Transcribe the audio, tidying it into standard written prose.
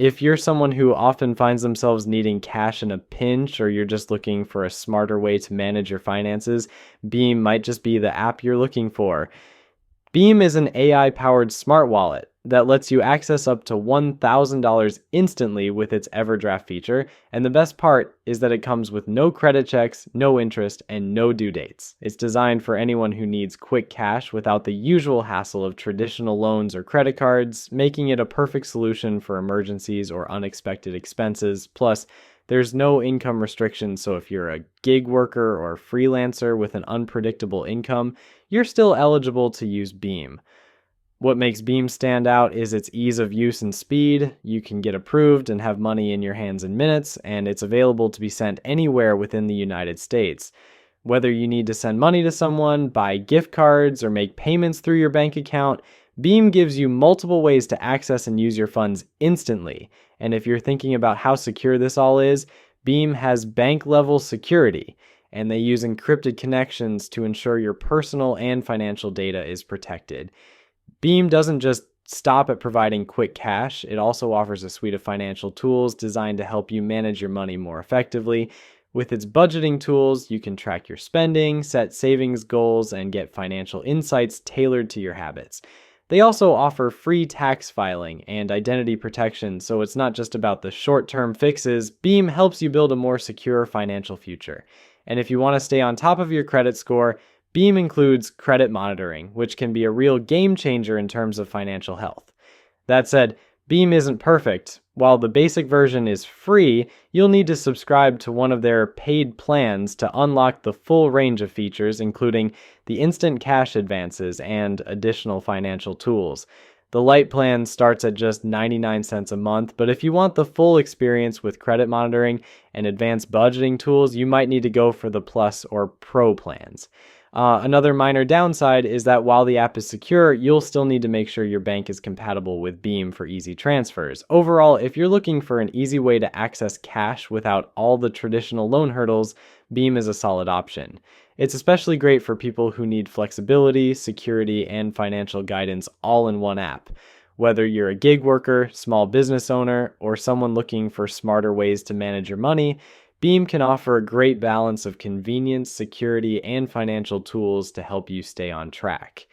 If you're someone who often finds themselves needing cash in a pinch, or you're just looking for a smarter way to manage your finances, Beam might just be the app you're looking for. Beam is an AI-powered smart wallet that lets you access up to $1,000 instantly with its Everdraft feature, and the best part is that it comes with no credit checks, no interest, and no due dates. It's designed for anyone who needs quick cash without the usual hassle of traditional loans or credit cards, making it a perfect solution for emergencies or unexpected expenses. Plus, there's no income restrictions, so if you're a gig worker or freelancer with an unpredictable income, you're still eligible to use Beam. What makes Beam stand out is its ease of use and speed. You can get approved and have money in your hands in minutes, and it's available to be sent anywhere within the United States. Whether you need to send money to someone, buy gift cards, or make payments through your bank account, Beam gives you multiple ways to access and use your funds instantly. And if you're thinking about how secure this all is, Beam has bank-level security, and they use encrypted connections to ensure your personal and financial data is protected. Beam doesn't just stop at providing quick cash. It also offers a suite of financial tools designed to help you manage your money more effectively. With its budgeting tools, you can track your spending, set savings goals, and get financial insights tailored to your habits. They also offer free tax filing and identity protection, so it's not just about the short-term fixes. Beam helps you build a more secure financial future. And if you want to stay on top of your credit score, Beam includes credit monitoring, which can be a real game changer in terms of financial health. That said, Beam isn't perfect. While the basic version is free, you'll need to subscribe to one of their paid plans to unlock the full range of features, including the instant cash advances and additional financial tools. The Lite plan starts at just 99 cents a month, but if you want the full experience with credit monitoring and advanced budgeting tools, you might need to go for the Plus or Pro plans. Another minor downside is that while the app is secure, you'll still need to make sure your bank is compatible with Beam for easy transfers. Overall, if you're looking for an easy way to access cash without all the traditional loan hurdles, Beam is a solid option. It's especially great for people who need flexibility, security, and financial guidance all in one app. Whether you're a gig worker, small business owner, or someone looking for smarter ways to manage your money, Beam can offer a great balance of convenience, security, and financial tools to help you stay on track.